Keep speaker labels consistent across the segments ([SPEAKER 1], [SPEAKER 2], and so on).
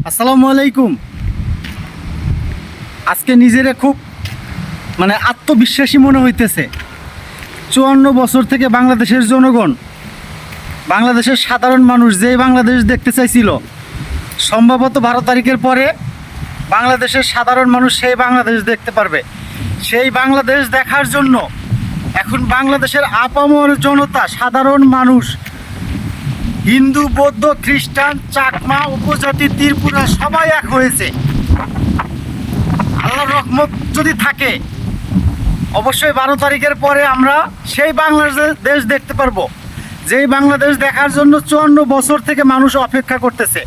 [SPEAKER 1] আসসালামু আলাইকুম। আজকে নিজেরে খুব আত্মবিশ্বাসী মনে হইতেছে। 54 বছর থেকে বাংলাদেশের জনগণ, বাংলাদেশের সাধারণ মানুষ যেই বাংলাদেশ দেখতে চাইছিল, সম্ভবত 12 তারিখের পরে বাংলাদেশের সাধারণ মানুষ সেই বাংলাদেশ দেখতে পারবে। সেই বাংলাদেশ দেখার জন্য এখন বাংলাদেশের আপামর জনতা, সাধারণ মানুষ, হিন্দু, বৌদ্ধ, খ্রিস্টান, চাকমা, উপজাতি, ত্রিপুরা সবাই এক হয়েছে। আল্লাহর রহমত যদি থাকে, অবশ্যই 12 তারিখের পরে আমরা সেই বাংলাদেশ দেখতে পারবো, যেই বাংলাদেশ দেখার জন্য 54 বছর থেকে মানুষ অপেক্ষা করতেছে।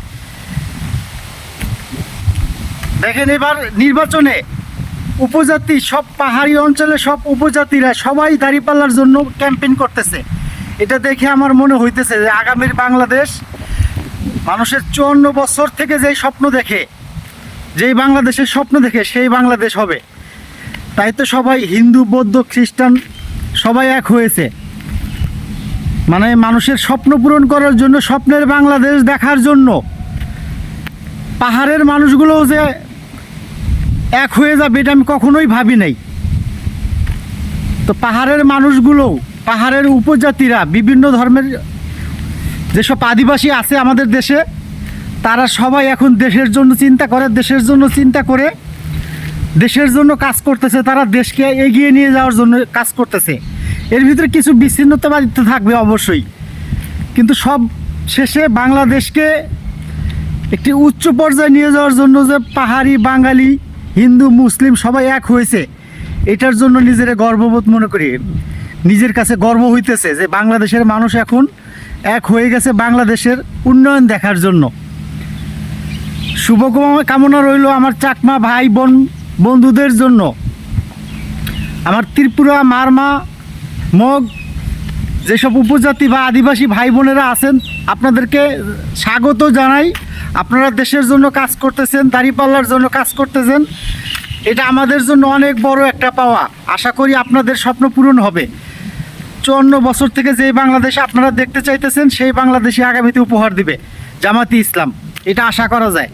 [SPEAKER 1] দেখেন, এবার নির্বাচনে উপজাতি, সব পাহাড়ি অঞ্চলে সব উপজাতিরা সবাই দাঁড়িপাল্লার জন্য ক্যাম্পেইন করতেছে। এটা দেখে আমার মনে হইতেছে যে আগামীর বাংলাদেশ মানুষের 54 বছর থেকে যেই স্বপ্ন দেখে, যেই বাংলাদেশের স্বপ্ন দেখে, সেই বাংলাদেশ হবে। তাই তো সবাই হিন্দু, বৌদ্ধ, খ্রিস্টান সবাই এক হয়েছে, মানুষের স্বপ্ন পূরণ করার জন্য, স্বপ্নের বাংলাদেশ দেখার জন্য। পাহাড়ের মানুষগুলোও যে এক হয়ে যাবে এটা আমি কখনোই ভাবি নাই। তো পাহাড়ের মানুষগুলো, পাহাড়ের উপজাতিরা, বিভিন্ন ধর্মের যেসব আদিবাসী আছে আমাদের দেশে, তারা সবাই এখন দেশের জন্য চিন্তা করে, দেশের জন্য চিন্তা করে দেশের জন্য কাজ করতেছে। তারা দেশকে এগিয়ে নিয়ে যাওয়ার জন্য কাজ করতেছে। এর ভিতরে কিছু বিচ্ছিন্নতাবাদিত্ব থাকবে অবশ্যই, কিন্তু সব শেষে বাংলাদেশকে একটি উচ্চ পর্যায়ে নিয়ে যাওয়ার জন্য যে পাহাড়ি, বাঙালি, হিন্দু, মুসলিম সবাই এক হয়েছে, এটার জন্য নিজেরা গর্ববোধ মনে করি। নিজের কাছে গর্ব হইতেছে যে বাংলাদেশের মানুষ এখন এক হয়ে গেছে বাংলাদেশের উন্নয়ন দেখার জন্য। শুভ কামনা রইল আমার চাকমা ভাই বোন বন্ধুদের জন্য, আমার ত্রিপুরা, মারমা, মগ যেসব উপজাতি বা আদিবাসী ভাই বোনেরা আছেন, আপনাদেরকে স্বাগত জানাই। আপনারা দেশের জন্য কাজ করতেছেন, দাঁড়িপাল্লার জন্য কাজ করতেছেন। এটা আমাদের জন্য অনেক বড় একটা পাওয়া। আশা করি আপনাদের স্বপ্ন পূরণ হবে। 54 বছর থেকে যে বাংলাদেশ আপনারা দেখতে চাইতেছেন, সেই বাংলাদেশে আগামীতে উপহার দিবে জামাতি ইসলাম, এটা আশা করা যায়।